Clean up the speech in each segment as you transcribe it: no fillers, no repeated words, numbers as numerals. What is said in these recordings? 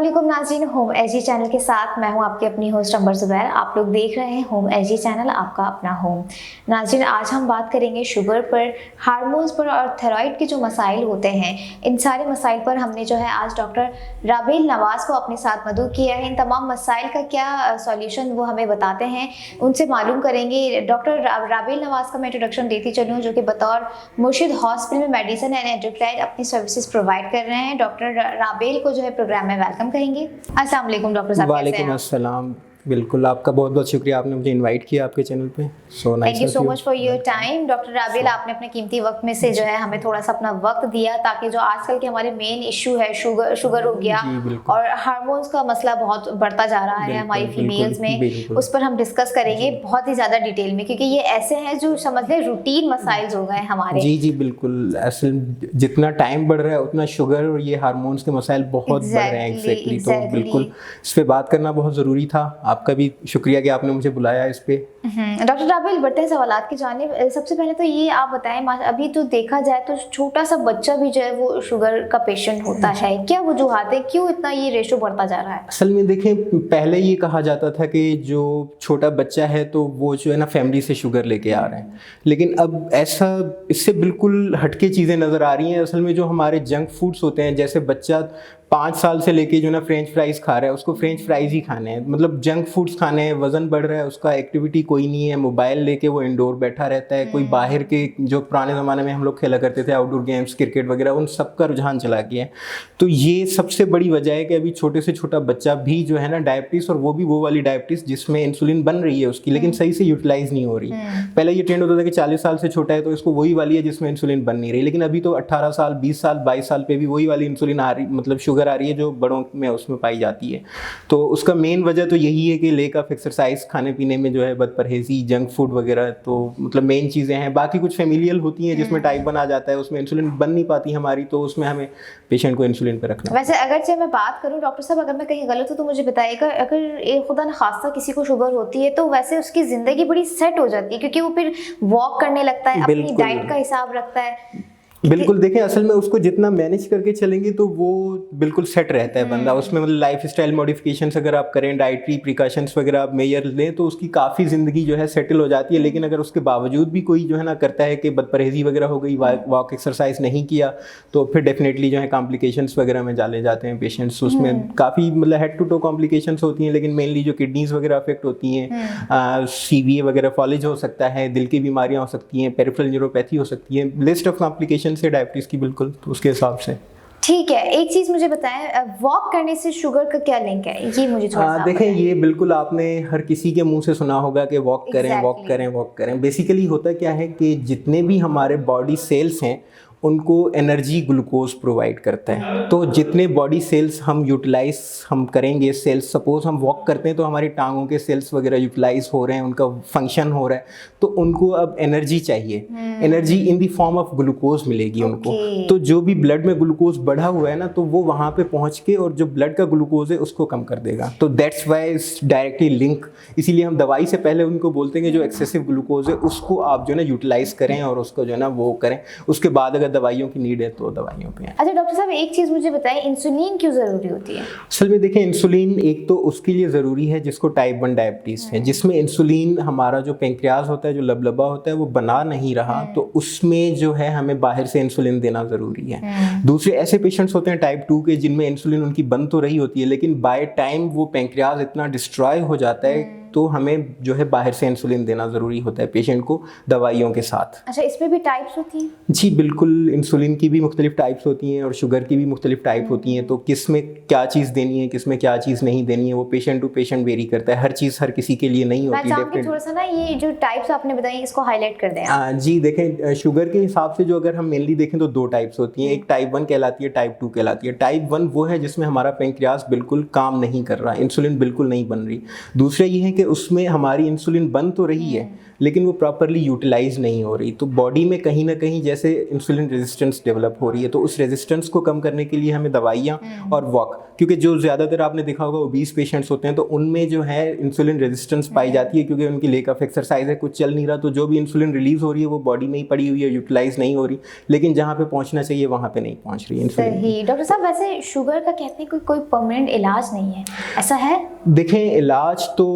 अस्सलामुअलैकुम नाज़रीन, होम एजी चैनल के साथ मैं हूं आपकी अपनी होस्ट अंबर ज़ुबैर। आप लोग देख रहे हैं होम एजी चैनल, आपका अपना होम। नाज़रीन, आज हम बात करेंगे शुगर पर, हार्मोन्स पर और थायराइड के जो मसाइल होते हैं, इन सारे मसाइल पर हमने जो है आज डॉक्टर राबेल नवाज़ को अपने साथ मदऊ किया है। इन तमाम मसाइल का क्या सॉल्यूशन वो हमें बताते हैं, उनसे मालूम करेंगे। डॉक्टर राबेल नवाज़ का मैं इंट्रोडक्शन देती चलूँ, जो कि बतौर मुर्शिद हॉस्पिटल में मेडिसिन एंड एंडोक्राइन अपनी सर्विसेज प्रोवाइड कर रहे हैं। डॉक्टर राबेल को जो है प्रोग्राम में वेलकम कहेंगे। अस्सलाम वालेकुम डॉक्टर साहब। वालेकुम अस्सलाम। बिल्कुल, आपका बहुत बहुत शुक्रिया, आपने मुझे इनवाइट किया आपके चैनल पे। Thank you so much for your time. Doctor Rabel, आपने अपने कीमती वक्त में से जो है हमें थोड़ा सा अपना वक्त दिया, ताकि जो आजकल के हमारे मेन इशू है शुगर हो गया और हार्मोन्स का मसला बहुत बढ़ता जा रहा है हमारी फीमेल्स में, उस पर हम डिस्कस करेंगे बहुत ही ज़्यादा डिटेल में, क्योंकि ये ऐसे हैं जो समझ लें रूटीन मसाइल हो गए हमारे। जी बिल्कुल, असल जितना टाइम बढ़ रहा है उतना शुगर और ये हार्मोन्स के मसाइल बहुत बढ़ रहे हैं। एग्जैक्टली, तो बिल्कुल इस पे बात करना बहुत ज़रूरी था। आपका भी शुक्रिया कि आपने मुझे बुलाया इस पे। डॉक्टर राबेल, बढ़ते हैं सवालात की जानिब। सबसे पहले तो ये आप बताएं, अभी तो देखा जाए तो छोटा सा बच्चा भी जो है वो शुगर का पेशेंट होता है, क्या वजूहात है, क्यों इतना ये रेशो बढ़ता जा रहा है? असल में देखें, पहले ये कहा जाता था कि जो छोटा बच्चा है तो वो जो है ना फैमिली से शुगर लेके आ रहे हैं, लेकिन अब ऐसा इससे बिल्कुल हटके चीज़ें नज़र आ रही हैं। असल में जो हमारे जंक फूड्स होते हैं, जैसे बच्चा 5 साल से लेके जो ना फ्रेंच फ्राइज़ खा रहा है, उसको फ्रेंच फ्राइज़ ही खाने हैं, मतलब जंक फूड्स खाने हैं, वज़न बढ़ रहा है, उसका एक्टिविटी कोई नहीं है, मोबाइल लेके वो इंडोर बैठा रहता है। कोई बाहर के जो पुराने ज़माने में हम लोग खेला करते थे आउटडोर गेम्स, क्रिकेट वगैरह, उन सब का रुझान चला गया है। तो ये सबसे बड़ी वजह है कि अभी छोटे से छोटा बच्चा भी जो है ना डायबिटीज़, और वो भी वो वाली डायबिटीज़ जिसमें इंसुलिन बन रही है उसकी, लेकिन सही से यूटिलाइज़ नहीं हो रही। पहले ये ट्रेंड होता था कि 40 साल से छोटा है तो इसको वही वाली है जिसमें इंसुलिन बन नहीं रही, लेकिन अभी तो 18 साल, 20 साल, 22 साल पे भी वही वाली इंसुलिन आ रही, मतलब शुगर आ रही है जो बड़ों में उसमें पाई जाती है। तो उसका मेन वजह तो यही है कि लेक ऑफ एक्सरसाइज, खाने पीने में जो है बदपरहेजी, जंक फूड वगैरह, तो मतलब मेन चीज़ें हैं। बाकी कुछ फेमिलियल होती हैं जिसमें टाइप 1 आ जाता है, उसमें इंसुलिन बन नहीं पाती हमारी, तो उसमें हमें पेशेंट को इंसुलिन पे रखना। वैसे अगरचे मैं बात करूं डॉक्टर साहब, अगर मैं कहीं गलत हूं तो मुझे बताइएगा, अगर खुदा न खास्ता किसी को शुगर होती है तो वैसे उसकी ज़िंदगी बड़ी सेट हो जाती है, क्योंकि वो फिर वॉक करने लगता है, अपनी डाइट का हिसाब रखता है। बिल्कुल, देखें असल में उसको जितना मैनेज करके चलेंगे तो वो बिल्कुल सेट रहता है बंदा। उसमें मतलब लाइफ स्टाइल मॉडिफिकेशंस अगर आप करें, डाइटरी प्रिकॉशंस वगैरह आप मेजर लें, तो उसकी काफ़ी ज़िंदगी जो है सेटल हो जाती है। लेकिन अगर उसके बावजूद भी कोई जो है ना करता है कि बदपरहेजी वगैरह हो गई, वॉक एक्सरसाइज नहीं किया, तो फिर डेफिनेटली जो है कॉम्प्लिकेशंस वगैरह में डाले जाते हैं पेशेंट्स। उसमें काफ़ी मतलब हेड टू टो कॉम्प्लिकेशंस होती हैं, लेकिन मेनली जो किडनीज वगैरह अफेक्ट होती हैं, CVA वगैरह फॉलेज हो सकता है, दिल की बीमारियाँ हो सकती हैं, पेरिफेरल न्यूरोपैथी हो सकती है, लिस्ट ऑफ कॉम्प्लिकेशन है डायबिटीज़ की। बिल्कुल, तो उसके हिसाब से ठीक है। एक चीज़ मुझे बताएं, वॉक करने से शुगर का क्या लिंक है, ये मुझे थोड़ा सा देखें, ये बिल्कुल आपने हर किसी के मुंह से सुना होगा कि वॉक करें, वॉक करें, वॉक करें। बेसिकली होता क्या है कि जितने भी हमारे बॉडी सेल्स हैं उनको एनर्जी ग्लूकोज प्रोवाइड करता है। तो जितने बॉडी सेल्स हम यूटिलाइज हम करेंगे, सेल्स सपोज हम वॉक करते हैं तो हमारी टांगों के सेल्स वगैरह यूटिलाइज हो रहे हैं, उनका फंक्शन हो रहा है, तो उनको अब एनर्जी चाहिए। Energy in the form of glucose मिलेगी उनको। तो जो भी ब्लड में ग्लूकोज बढ़ा हुआ है ना, तो वो वहाँ पे पहुँच के और जो ब्लड का ग्लूकोज है उसको कम कर देगा। तो that's why it's directly link. इसीलिए हम दवाई से पहले उनको बोलते हैं कि जो एक्सेसिव ग्लूकोज है उसको आप जो है ना यूटिलाइज करें और उसको जो है ना वो करें। उसके बाद अगर दवाइयों की नीड है तो दवाइयों पे। अच्छा डॉक्टर साहब, एक चीज़ मुझे बताएं, इंसुलिन क्यों ज़रूरी होती है? असल में देखें, इंसुलिन एक तो उसके लिए ज़रूरी है जिसको टाइप 1 डायबिटीज़ है, जिसमें इंसुलिन हमारा जो पेंक्रियाज होता है, जो लबलबा होता है, वो बना नहीं रहा, तो उसमें जो है हमें बाहर से इंसुलिन देना ज़रूरी है। दूसरे ऐसे पेशेंट्स होते हैं टाइप 2 के, जिनमें इंसुलिन उनकी बंद तो रही होती है, लेकिन बाय टाइम वो पेंक्रियाज इतना डिस्ट्रॉय हो जाता है, तो हमें जो है बाहर से इंसुलिन देना ज़रूरी होता है पेशेंट को दवाइयों के साथ। अच्छा, इसमें भी टाइप्स होती हैं? जी बिल्कुल, इंसुलिन की भी मुख्तलिफ टाइप्स होती हैं और शुगर की भी मुख्तलिफ टाइप होती हैं। तो किस में क्या चीज़ देनी है, किस में क्या चीज़ नहीं देनी है, वो पेशेंट टू पेशेंट वेरी करता है। हर चीज़ हर किसी के लिए नहीं होती। थोड़ा सा ना ये जो टाइप्स आपने बताई इसको हाईलाइट कर दें। जी देखें, शुगर के हिसाब से जो अगर हम मेनली देखें तो 2 टाइप्स होती हैं। एक टाइप 1 कहलाती है, टाइप 2 कहलाती है। टाइप 1 वो है जिसमें हमारा पेंक्रियाज बिल्कुल काम नहीं कर रहा, इंसुलिन बिल्कुल नहीं बन रही। दूसरा ये है कि उसमें हमारी इंसुलिन बन तो रही है लेकिन वो प्रॉपरली यूटिलाइज नहीं हो रही, तो बॉडी में कहीं ना कहीं जैसे इंसुलिन रेजिस्टेंस डेवलप हो रही है, तो उस रेजिस्टेंस को कम करने के लिए हमें दवाइयाँ और वॉक, क्योंकि जो ज़्यादातर आपने देखा होगा ओबीस पेशेंट्स होते हैं तो उनमें जो है इंसुलिन रेजिस्टेंस पाई जाती है क्योंकि उनकी लेक ऑफ एक्सरसाइज है, कुछ चल नहीं रहा, तो जो भी इंसुलिन रिलीज हो रही है वो बॉडी में ही पड़ी हुई है, यूटिलाइज नहीं हो रही, लेकिन जहाँ पे पहुँचना चाहिए वहाँ पे नहीं पहुँच रही इंसुलिन। सही। डॉक्टर साहब वैसे शुगर का कहते हैं कोई परमानेंट इलाज नहीं है, ऐसा है? देखें इलाज तो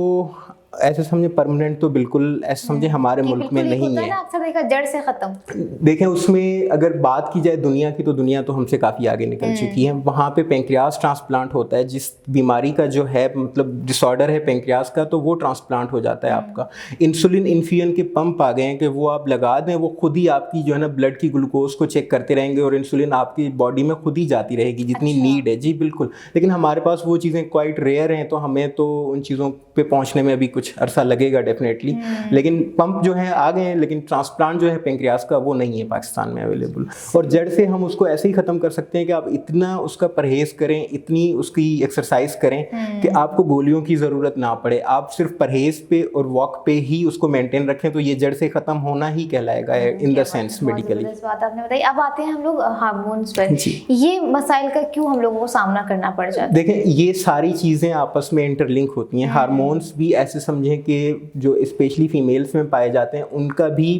ऐसे समझे परमानेंट तो बिल्कुल ऐसे समझे हमारे मुल्क में नहीं है। अक्सर देखा जड़ से खत्म। देखें उसमें अगर बात की जाए दुनिया की, तो दुनिया तो हमसे काफ़ी आगे निकल चुकी है। वहाँ पे पेंक्रियास ट्रांसप्लांट होता है, जिस बीमारी का जो है मतलब डिसऑर्डर है पेंक्रियास का, तो वो ट्रांसप्लांट हो जाता है आपका। इंसुलिन इन्फ्यूजन के पंप आ गए हैं कि वो आप लगा दें, वो खुद ही आपकी जो है ना ब्लड की ग्लूकोज को चेक करते रहेंगे और इंसुलिन आपकी बॉडी में खुद ही जाती रहेगी जितनी नीड है। जी बिल्कुल, लेकिन हमारे पास वो चीज़ें क्वाइट रेयर हैं, तो हमें तो उन चीज़ों पे पहुँचने में अभी कुछ अरसा लगेगा डेफिनेटली। लेकिन पंप जो है आ गए हैं, लेकिन ट्रांसप्लांट जो है पेंक्रियास का वो नहीं है पाकिस्तान में अवेलेबल। और जड़ से हम उसको ऐसे ही ख़त्म कर सकते हैं कि आप इतना उसका परहेज़ करें, इतनी उसकी एक्सरसाइज करें कि आपको गोलियों की ज़रूरत ना पड़े, आप सिर्फ परहेज़ पे और वॉक पे ही उसको मेंटेन रखें, तो ये जड़ से ख़त्म होना ही कहलाएगा इन द सेंस मेडिकली। बात आपने बताई। अब आते हैं हम लोग हार्मोन्स पर। ये मसाइल का क्यों हम लोगों को सामना करना पड़ जाता है? देखें ये सारी चीज़ें आपस में इंटरलिंक होती हैं। हार्मोन्स भी ऐसे समझें कि जो स्पेशली फीमेल्स में पाए जाते हैं उनका भी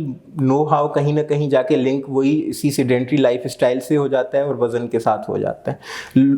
नो हाउ कहीं ना कहीं जाके लिंक वही इसी सेडेंट्री लाइफ स्टाइल से हो जाता है और वज़न के साथ हो जाता है।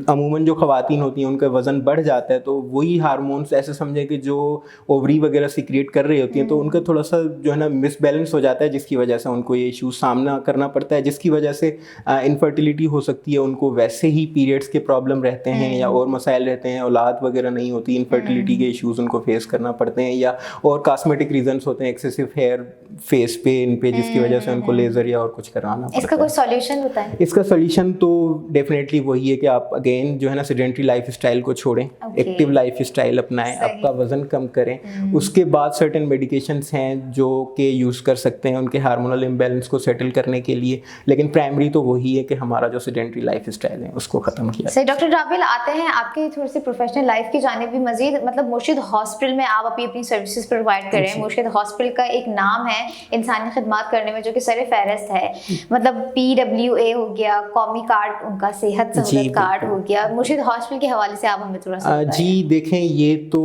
अमूमन जो ख़वातीन होती हैं उनका वज़न बढ़ जाता है, तो वही हार्मोन्स ऐसे समझें कि जो ओवरी वगैरह सीक्रेट कर रही होती हैं, तो उनका थोड़ा सा जो है ना मिसबैलेंस हो जाता है, जिसकी वजह से उनको ये इशू सामना करना पड़ता है, जिसकी वजह से इनफर्टिलिटी हो सकती है, उनको वैसे ही पीरियड्स के प्रॉब्लम रहते हैं या और मसाइल रहते हैं, औलाद वगैरह नहीं होती, इनफर्टिलिटी के इश्यूज़ उनको फेस करना पड़ते हैं, या और कॉस्मेटिक रीजंस होते हैं, एक्सेसिव हेयर फेस पे इन पे, जिसकी वजह से उनको लेजर या और कुछ कराना पड़ता है। इसका कोई सॉल्यूशन होता है? इसका सॉल्यूशन तो डेफिनेटली वही है कि आप अगेन जो है ना सेडेंट्री लाइफ स्टाइल को छोड़ें, एक्टिव लाइफ स्टाइल अपनाएं, आपका वजन कम करें। उसके बाद सर्टेन मेडिकेशंस हैं जो कि यूज़ कर सकते हैं उनके हार्मोनल इम्बैलेंस को सेटल करने के लिए, लेकिन प्राइमरी तो वही है कि हमारा जो सेडेंट्री लाइफ स्टाइल है उसको ख़त्म किया। सही। डॉक्टर राबिल आते हैं आपके थोड़ी सी प्रोफेशनल लाइफ की जानिब भी मजीद, मतलब मुर्शिद हॉस्पिटल में आप अपनी सर्विसेज प्रोवाइड कर रहे हैं। मुर्शिद हॉस्पिटल का एक नाम है इंसानी खिदमत करने में जो कि सर फहरिस्त है, मतलब PWA हो गया, कौमी कार्ड उनका, सेहत सहूलत कार्ड हो गया। मुर्शिद हॉस्पिटल के हवाले से आप हमें थोड़ा सा जी देखें ये तो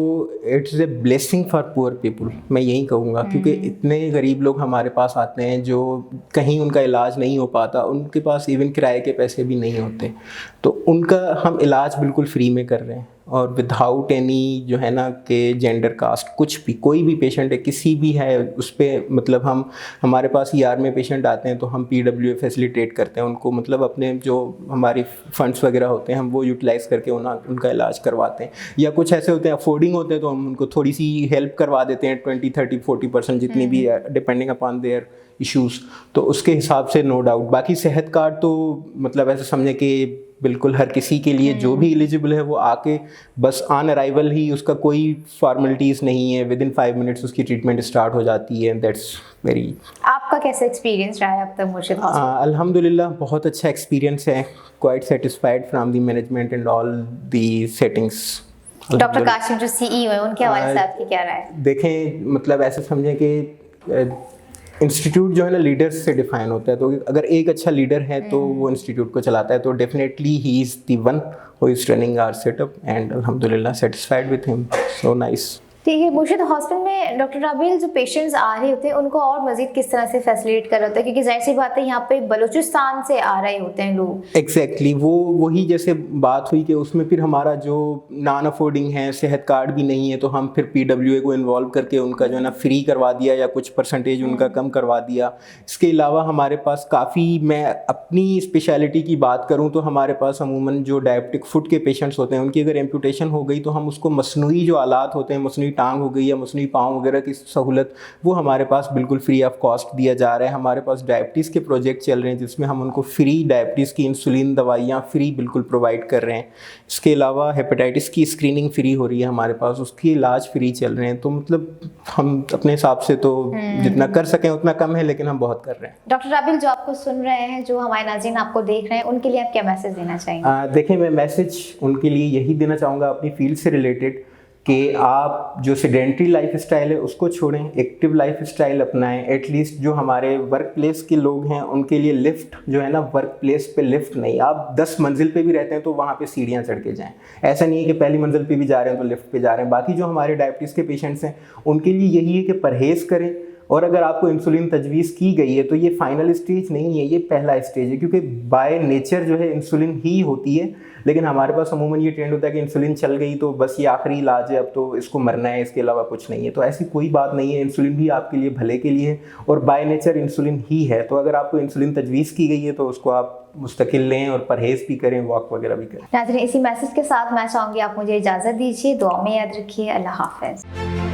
it's a blessing for poor people, मैं यही कहूँगा, क्योंकि इतने गरीब लोग हमारे पास आते हैं जो कहीं उनका इलाज नहीं हो पाता, उनके पास इवन किराए के पैसे भी नहीं होते, तो उनका हम इलाज बिल्कुल फ्री में कर रहे हैं और विदाउट एनी जो है ना कि जेंडर कास्ट कुछ भी, कोई भी पेशेंट है किसी भी है उस पर, मतलब हम हमारे पास ER में पेशेंट आते हैं तो हम PWA फैसिलिटेट करते हैं उनको, मतलब अपने जो हमारी फंड्स वगैरह होते हैं हम वो यूटिलाइज़ करके उनका इलाज करवाते हैं, या कुछ ऐसे होते हैं अफोर्डिंग होते हैं तो हम उनको थोड़ी सी हेल्प करवा देते हैं 20, 30, 40% जितनी भी डिपेंडिंग अपॉन देयर इश्यूज़, तो उसके हिसाब से नो डाउट। बाकी सेहत कार्ड तो मतलब ऐसे समझे कि बिल्कुल हर किसी के लिए जो भी एलिजिबल है वो आके बस ऑन अराइवल ही, उसका कोई फॉर्मेलिटीज़ नहीं है, विद इन 5 मिनट्स उसकी ट्रीटमेंट स्टार्ट हो जाती है। That's very. आपका कैसा एक्सपीरियंस रहा है अब तक मुर्शिद हॉस्पिटल? अल्हम्दुलिल्लाह बहुत अच्छा एक्सपीरियंस है, quite satisfied from the management and all the settings. Doctor Kasim जो CEO है उनके हवाले से आपकी क्या राय है? देखें मतलब ऐसे समझें कि इंस्टीट्यूट जो है ना लीडर्स से डिफाइन होता है, तो अगर एक अच्छा लीडर है तो वो इंस्टीट्यूट को चलाता है, तो definitely he is the one who is running our setup and अल्हम्दुलिल्लाह satisfied with him, so nice. ठीक है। मुर्शिद हॉस्पिटल में डॉक्टर राबिल जो पेशेंट्स आ रहे होते हैं उनको और मजीद किस तरह से फैसिलिटेट कर रहे होते हैं, क्योंकि जाहिर सी बात है यहाँ पे बलूचिस्तान से आ रहे होते हैं लोग। एग्जैक्टली वही जैसे बात हुई कि उसमें फिर हमारा जो नॉन अफोर्डिंग है, सेहत कार्ड भी नहीं है, तो हम फिर PWA को इन्वॉल्व करके उनका जो है ना फ्री करवा दिया या कुछ परसेंटेज उनका कम करवा दिया। इसके अलावा हमारे पास काफ़ी, मैं अपनी स्पेशलिटी की बात करूँ तो हमारे पास अमूमन जो डायबिटिक फुट के पेशेंट्स होते हैं उनकी अगर एम्पुटेशन हो गई तो हम उसको मसनूई जो आलात होते हैं, मसनूई टांग हो गई या मसनूई पाँव वगैरह की सहूलत, वो हमारे पास बिल्कुल फ्री ऑफ कॉस्ट दिया जा रहा है। हमारे पास डायबिटीज़ के प्रोजेक्ट चल रहे हैं जिसमें हम उनको फ्री डायबिटीज़ की इंसुलिन दवाइयाँ फ्री बिल्कुल प्रोवाइड कर रहे हैं। इसके अलावा हेपेटाइटिस की स्क्रीनिंग फ्री हो रही है हमारे पास, उसकी इलाज फ्री चल रहे हैं। तो मतलब हम अपने हिसाब से तो जितना कर सकें उतना कम है, लेकिन हम बहुत कर रहे हैं। डॉक्टर राबिल जो आपको सुन रहे हैं, जो हमारे नाज़रीन आपको देख रहे हैं, उनके लिए आप क्या मैसेज देना चाहेंगे? देखिए मैं मैसेज उनके लिए यही देना चाहूँगा अपनी फील्ड से रिलेटेड कि आप जो सेडेंट्री लाइफ स्टाइल है उसको छोड़ें, एक्टिव लाइफ स्टाइल अपनाएं। एटलीस्ट जो हमारे वर्क प्लेस के लोग हैं उनके लिए लिफ्ट जो है ना, वर्क प्लेस पे लिफ्ट नहीं, आप 10 मंजिल पे भी रहते हैं तो वहाँ पे सीढ़ियाँ चढ़ के जाएं। ऐसा नहीं है कि पहली मंजिल पे भी जा रहे हैं तो लिफ्ट पे जा रहे हैं। बाकी जो हमारे डायबिटीज़ के पेशेंट्स हैं उनके लिए यही है कि परहेज़ करें, और अगर आपको इंसुलिन तजवीज़ की गई है तो ये फाइनल स्टेज नहीं है, ये पहला स्टेज है, क्योंकि बाय नेचर जो है इंसुलिन ही होती है। लेकिन हमारे पास अमूमन ये ट्रेंड होता है कि इंसुलिन चल गई तो बस ये आखिरी इलाज है, अब तो इसको मरना है, इसके अलावा कुछ नहीं है। तो ऐसी कोई बात नहीं है, इंसुलिन भी आपके लिए भले के लिए है और बाय नेचर इंसुलिन ही है। तो अगर आपको इंसुलिन तजवीज़ की गई है तो उसको आप मुस्तकिल लें और परहेज़ भी करें, वॉक वगैरह भी करें। नाज़रीन, इसी मैसेज के साथ मैं चाहूँगी आप मुझे इजाज़त दीजिए। दुआ में याद रखिए। अल्लाह हाफ़िज़।